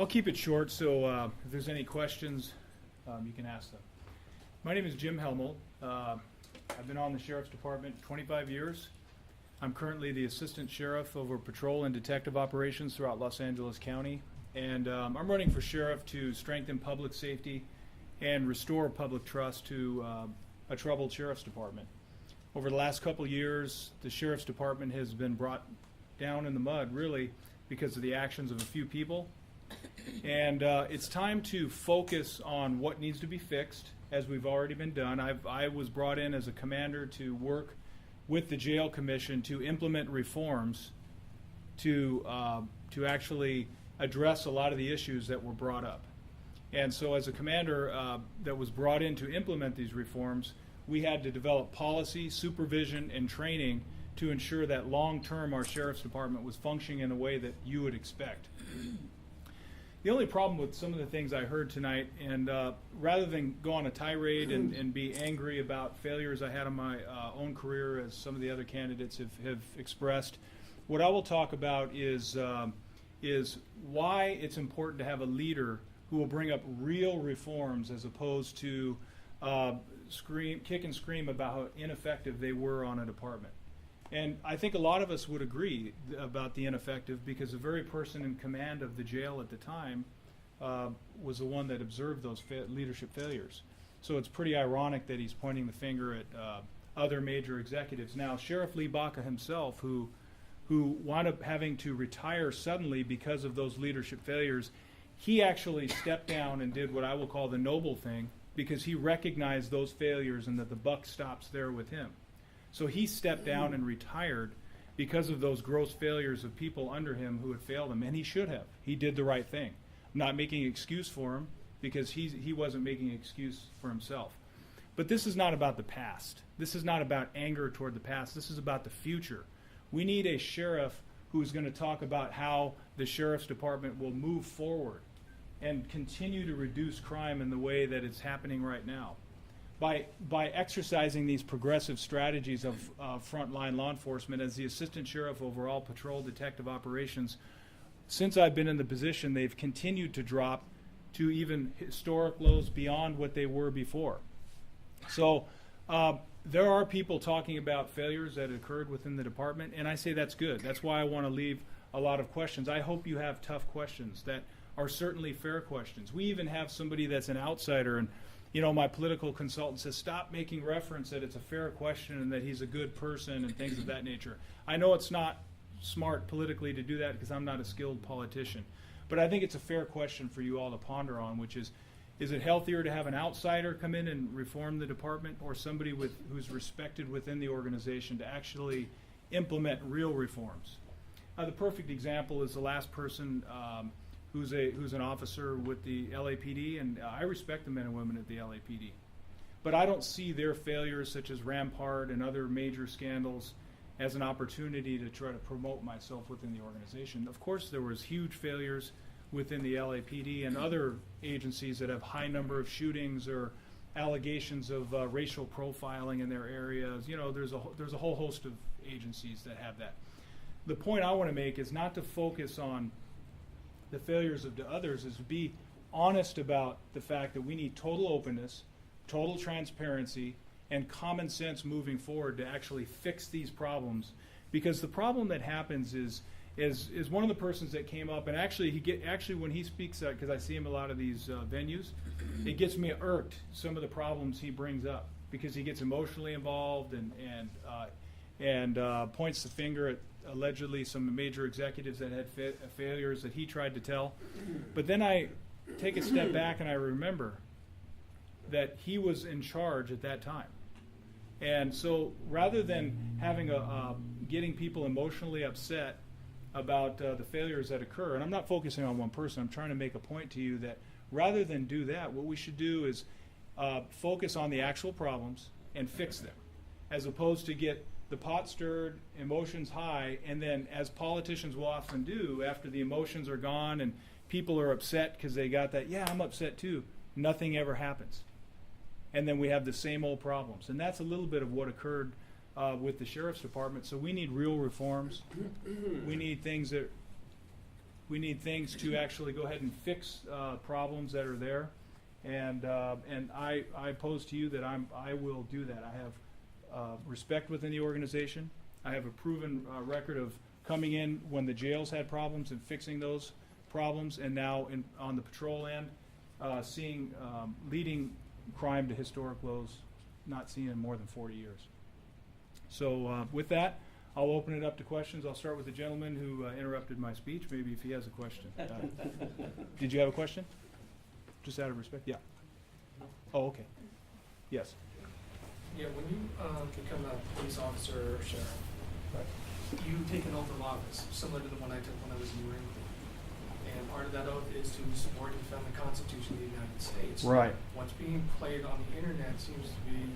I'll keep it short, so if there's any questions, you can ask them. My name is Jim Hellmold. I've been on the Sheriff's Department 25 years. I'm currently the Assistant Sheriff over Patrol and Detective Operations throughout Los Angeles County. And I'm running for Sheriff to strengthen public safety and restore public trust to a troubled Sheriff's Department. Over the last couple years, the Sheriff's Department has been brought down in the mud, really, because of the actions of a few people. And it's time to focus on what needs to be fixed, as we've already been done. I was brought in as a commander to work with the Jail Commission to implement reforms to actually address a lot of the issues that were brought up. And so as a commander that was brought in to implement these reforms, we had to develop policy, supervision, and training to ensure that long-term our Sheriff's Department was functioning in a way that you would expect. The only problem with some of the things I heard tonight, and rather than go on a tirade and be angry about failures I had in my own career, as some of the other candidates have expressed, what I will talk about is why it's important to have a leader who will bring up real reforms as opposed to kick and scream about how ineffective they were on a department. And I think a lot of us would agree about the ineffective, because the very person in command of the jail at the time was the one that observed those leadership failures. So it's pretty ironic that he's pointing the finger at other major executives. Now, Sheriff Lee Baca himself, who wound up having to retire suddenly because of those leadership failures, he actually stepped down and did what I will call the noble thing, because he recognized those failures and that the buck stops there with him. So he stepped down and retired because of those gross failures of people under him who had failed him, and he should have. He did the right thing. I'm not making an excuse for him, because he wasn't making an excuse for himself. But this is not about the past. This is not about anger toward the past. This is about the future. We need a sheriff who's going to talk about how the Sheriff's Department will move forward and continue to reduce crime in the way that it's happening right now. By exercising these progressive strategies of frontline law enforcement, as the Assistant Sheriff over all Patrol Detective Operations, since I've been in the position, they've continued to drop to even historic lows beyond what they were before. So there are people talking about failures that occurred within the department, and I say that's good. That's why I want to leave a lot of questions. I hope you have tough questions that are certainly fair questions. We even have somebody that's an outsider, and my political consultant says, stop making reference that it's a fair question and that he's a good person and things of that nature. I know it's not smart politically to do that, because I'm not a skilled politician. But I think it's a fair question for you all to ponder on, which is it healthier to have an outsider come in and reform the department, or somebody who's respected within the organization to actually implement real reforms? The perfect example is the last person who's an officer with the LAPD, and I respect the men and women at the LAPD. But I don't see their failures, such as Rampart and other major scandals, as an opportunity to try to promote myself within the organization. Of course, there was huge failures within the LAPD and other agencies that have high number of shootings or allegations of racial profiling in their areas. There's a whole host of agencies that have that. The point I want to make is not to focus on the failures of the others, is to be honest about the fact that we need total openness, total transparency, and common sense moving forward to actually fix these problems. Because the problem that happens is one of the persons that came up, and actually when he speaks, because I see him a lot of these venues, it gets me irked, some of the problems he brings up, because he gets emotionally involved and points the finger at allegedly some major executives that had failures that he tried to tell. But then I take a step back and I remember that he was in charge at that time. And so rather than having getting people emotionally upset about the failures that occur, and I'm not focusing on one person, I'm trying to make a point to you that rather than do that, what we should do is focus on the actual problems and fix them, as opposed to get the pot stirred, emotions high, and then, as politicians will often do, after the emotions are gone and people are upset because they got that, yeah, I'm upset too, nothing ever happens. And then we have the same old problems. And that's a little bit of what occurred with the Sheriff's Department. So we need real reforms. We need things that We need things to actually go ahead and fix problems that are there. And I pose to you that I will do that. I have respect within the organization. I have a proven record of coming in when the jails had problems and fixing those problems, and now on the patrol end, seeing leading crime to historic lows not seen in more than 40 years. So with that, I'll open it up to questions. I'll start with the gentleman who interrupted my speech, maybe if he has a question. Did you have a question? Just out of respect? Yeah. Oh, okay. Yes. Yeah, when you become a police officer or sheriff, Right. you take an oath of office, similar to the one I took when I was in the Marine Corps. And part of that oath is to support and defend the Constitution of the United States. Right. What's being played on the internet seems to be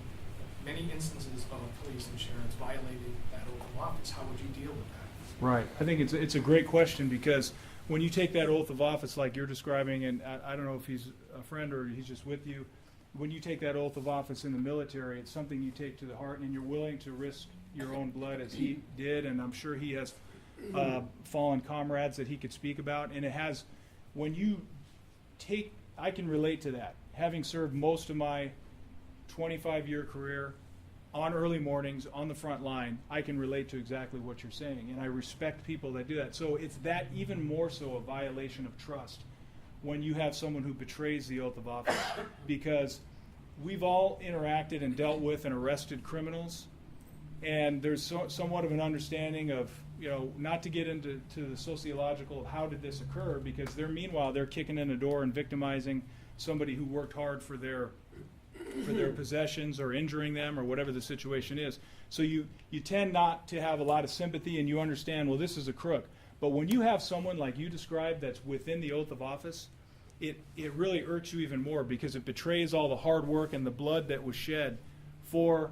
many instances of police and sheriffs violating that oath of office. How would you deal with that? Right. I think it's a great question, because when you take that oath of office like you're describing, and I don't know if he's a friend or he's just with you, when you take that oath of office in the military, it's something you take to the heart, and you're willing to risk your own blood as he did, and I'm sure he has fallen comrades that he could speak about. And it has, when you take, I can relate to that. Having served most of my 25-year career on early mornings, on the front line, I can relate to exactly what you're saying, and I respect people that do that. So it's that even more so a violation of trust when you have someone who betrays the oath of office, because we've all interacted and dealt with and arrested criminals, and there's somewhat of an understanding of, not to get into the sociological of how did this occur, because meanwhile they're kicking in the door and victimizing somebody who worked hard for their possessions, or injuring them, or whatever the situation is. So you tend not to have a lot of sympathy, and you understand, well, this is a crook. But when you have someone like you described that's within the oath of office, it really irks you even more, because it betrays all the hard work and the blood that was shed for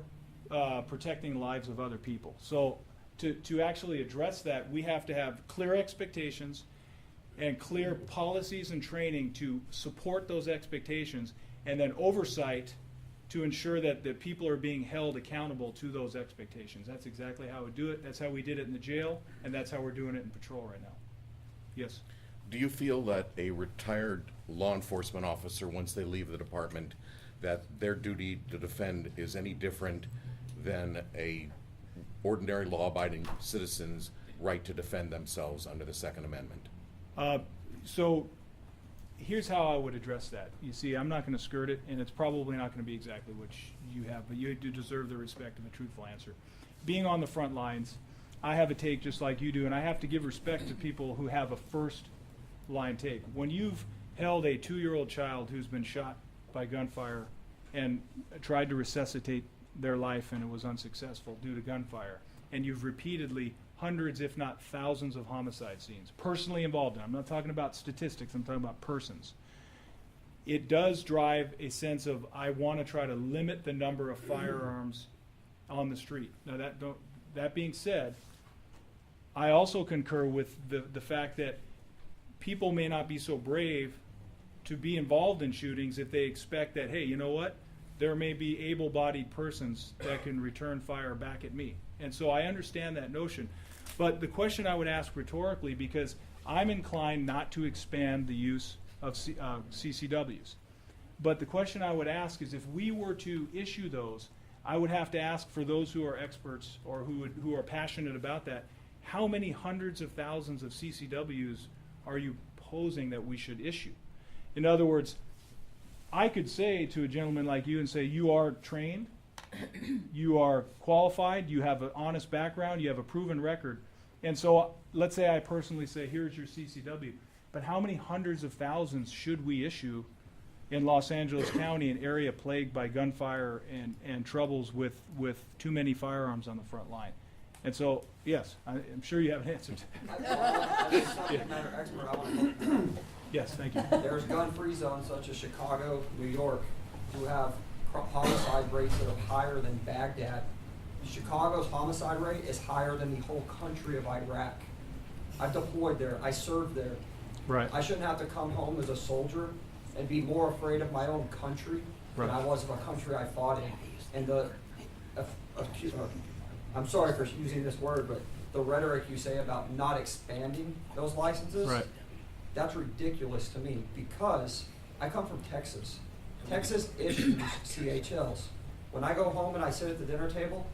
protecting the lives of other people. So to actually address that, we have to have clear expectations and clear policies and training to support those expectations, and then oversight to ensure that the people are being held accountable to those expectations. That's exactly how we do it. That's how we did it in the jail, and that's how we're doing it in patrol right now. Yes? Do you feel that a retired law enforcement officer, once they leave the department, that their duty to defend is any different than a ordinary law-abiding citizen's right to defend themselves under the Second Amendment? So here's how I would address that. You see, I'm not going to skirt it, and it's probably not going to be exactly what you have, but you do deserve the respect of a truthful answer. Being on the front lines, I have a take just like you do, and I have to give respect to people who have a first-line take. When you've held a 2-year-old child who's been shot by gunfire and tried to resuscitate their life, and it was unsuccessful due to gunfire, and you've repeatedly hundreds, if not thousands, of homicide scenes, personally involved in. I'm not talking about statistics, I'm talking about persons. It does drive a sense of, I want to try to limit the number of firearms on the street. Now that being said, I also concur with the fact that people may not be so brave to be involved in shootings if they expect that, hey, you know what? There may be able-bodied persons that can return fire back at me. And so I understand that notion. But the question I would ask rhetorically, because I'm inclined not to expand the use of CCWs, but the question I would ask is, if we were to issue those, I would have to ask for those who are experts or who are passionate about that, how many hundreds of thousands of CCWs are you posing that we should issue? In other words, I could say to a gentleman like you and say, you are trained, you are qualified, you have an honest background, you have a proven record. And so let's say I personally say, here's your CCW. But how many hundreds of thousands should we issue in Los Angeles County, an area plagued by gunfire and troubles with too many firearms on the front line? And so, yes, I'm sure you have an answer to that. Yes, thank you. There's gun-free zones such as Chicago, New York, who have homicide rates that are higher than Baghdad. Chicago's homicide rate is higher than the whole country of Iraq. I've deployed there. I served there. Right. I shouldn't have to come home as a soldier and be more afraid of my own country than I was of a country I fought in. And I'm sorry for using this word, but the rhetoric you say about not expanding those licenses, right. That's ridiculous to me because I come from Texas. Texas issues CHLs. When I go home and I sit at the dinner table,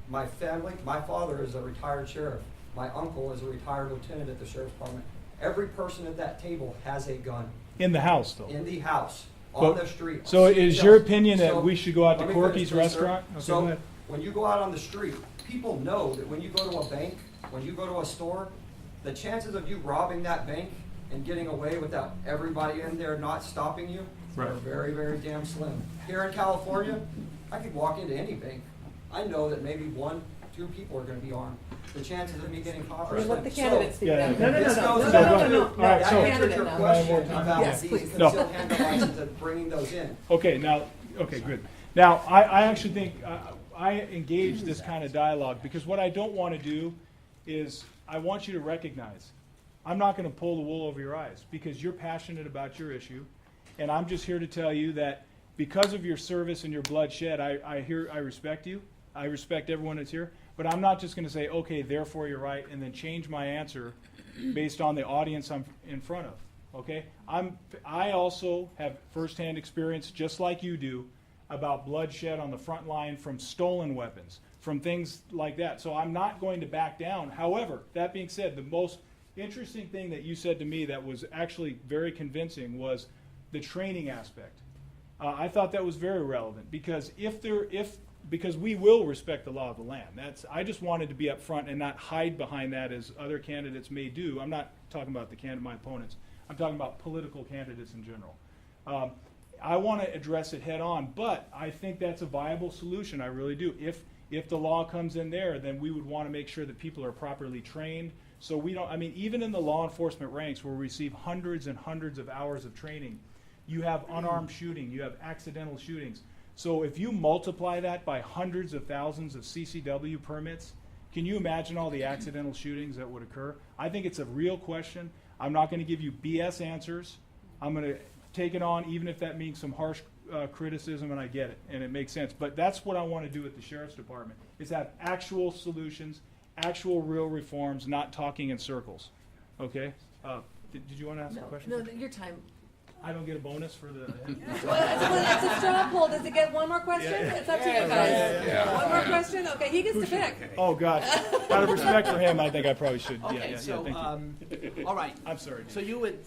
my family, my father is a retired sheriff. My uncle is a retired lieutenant at the sheriff's department. Every person at that table has a gun. In the house, though. In the house, on But- the street. So is your opinion that So, we should go out to let me finish, Corky's please, sir. restaurant? Okay, go So, ahead. when you go out on the street, people know that when you go to a bank, when you go to a store, the chances of you robbing that bank and getting away without everybody in there not stopping you Right. are very, very damn slim. Here in California, I could walk into any bank. I know that maybe 1, 2 people are gonna be armed. The chances of me getting caught are Let slim. the candidates speak. Yeah, now. yeah. No, no, no, This no, goes no, back no, to- no, All right, that so- answered your question about Yes, these please. concealed handgun licenses and bringing those in. Okay, now, okay, good. Now, I actually think I engage this kind of dialogue because what I don't want to do is I want you to recognize I'm not going to pull the wool over your eyes because you're passionate about your issue, and I'm just here to tell you that because of your service and your bloodshed, I respect you. I respect everyone that's here, but I'm not just going to say, okay, therefore you're right, and then change my answer based on the audience I'm in front of. Okay, I also have firsthand experience, just like you do, about bloodshed on the front line from stolen weapons, from things like that. So I'm not going to back down. However, that being said, the most interesting thing that you said to me that was actually very convincing was the training aspect. I thought that was very relevant because because we will respect the law of the land. I just wanted to be up front and not hide behind that as other candidates may do. I'm not talking about my opponents. I'm talking about political candidates in general. I want to address it head on, but I think that's a viable solution. I really do. If the law comes in there, then we would want to make sure that people are properly trained. So we don't, even in the law enforcement ranks where we receive hundreds and hundreds of hours of training, you have unarmed shooting, you have accidental shootings. So if you multiply that by hundreds of thousands of CCW permits, can you imagine all the accidental shootings that would occur? I think it's a real question. I'm not going to give you BS answers. I'm going to take it on, even if that means some harsh criticism, and I get it, and it makes sense. But that's what I want to do with the Sheriff's Department, is have actual solutions, actual real reforms, not talking in circles. Okay? Did you want to ask a question? No, your time. I don't get a bonus for the... Well, it's a straw poll. Does it get one more question? Yeah. It's up to you guys. Yeah. One more question? Okay, he gets to pick. Oh, gosh. Out of respect for him, I think I probably should. Okay, so, thank you. all right. I'm sorry. So you had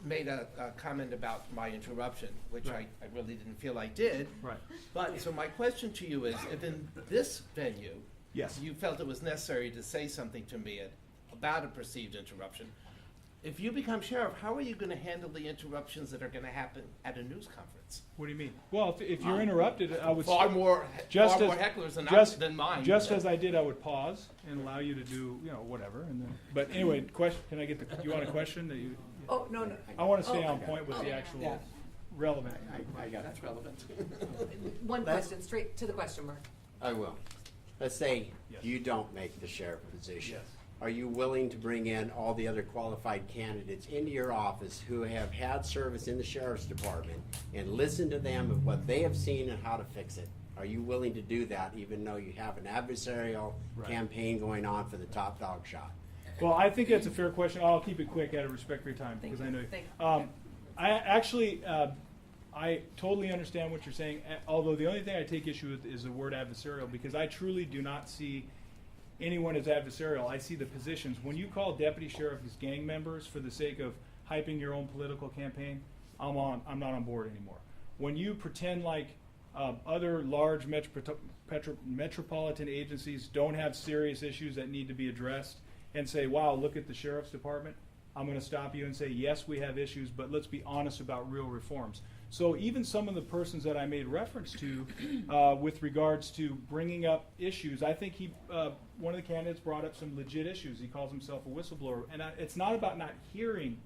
made a comment about my interruption, which Right. I really didn't feel I did. Right. But, so my question to you is, if in this venue, Yes. you felt it was necessary to say something to me about a perceived interruption, if you become sheriff, how are you going to handle the interruptions that are going to happen at a news conference? What do you mean? Well, if you're interrupted, I would... Far more hecklers than mine. Just as I did, I would pause and allow you to do, whatever. And then, but anyway, question. Can I get you want a question? That you? Oh, no. I want to stay Oh, on point with the actual Yeah. relevant. I got that's relevant. One question, straight to the question mark. I will. Let's say Yes. you don't make the sheriff position. Yes. Are you willing to bring in all the other qualified candidates into your office who have had service in the sheriff's department and listen to them of what they have seen and how to fix it? Are you willing to do that even though you have an adversarial Right. campaign going on for the top dog shot? Well, I think that's a fair question. I'll keep it quick out of respect for your time because I know. I actually, I totally understand what you're saying. Although the only thing I take issue with is the word adversarial, because I truly do not see anyone as adversarial. I see the positions. When you call deputy sheriffs gang members for the sake of hyping your own political campaign, I'm not on board anymore. When you pretend like other large metropolitan agencies don't have serious issues that need to be addressed, and say, wow, look at the sheriff's department, I'm going to stop you and say, yes, we have issues, but let's be honest about real reforms. So even some of the persons that I made reference to with regards to bringing up issues, I think one of the candidates brought up some legit issues. He calls himself a whistleblower. And it's not about not hearing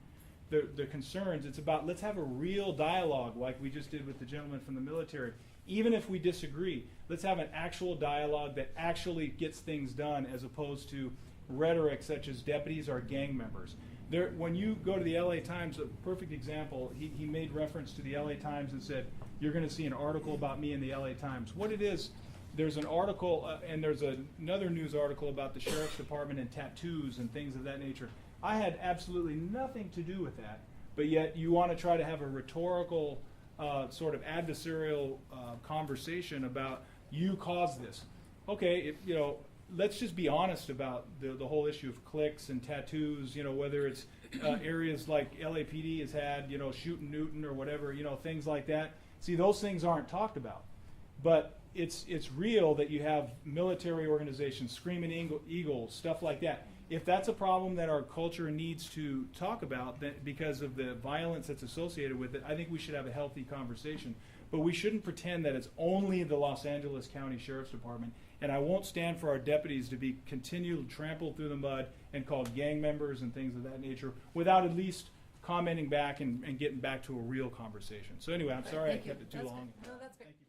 the concerns. It's about let's have a real dialogue like we just did with the gentleman from the military. Even if we disagree, let's have an actual dialogue that actually gets things done as opposed to rhetoric such as deputies are gang members. When you go to the LA Times, a perfect example, he made reference to the LA Times and said, you're going to see an article about me in the LA Times. What it is, there's an article, and there's another news article about the sheriff's department and tattoos and things of that nature. I had absolutely nothing to do with that, but yet you want to try to have a rhetorical, sort of adversarial conversation about you caused this. Okay, let's just be honest about the whole issue of cliques and tattoos, whether it's areas like LAPD has had, Shootin' Newton or whatever, things like that. See, those things aren't talked about. But it's real that you have military organizations, Screaming Eagles, stuff like that. If that's a problem that our culture needs to talk about because of the violence that's associated with it, I think we should have a healthy conversation. But we shouldn't pretend that it's only the Los Angeles County Sheriff's Department. And I won't stand for our deputies to be continually trampled through the mud and called gang members and things of that nature without at least commenting back and getting back to a real conversation. So anyway, I'm sorry I Thank you. kept it too That's long. good. No, that's great. Thank you.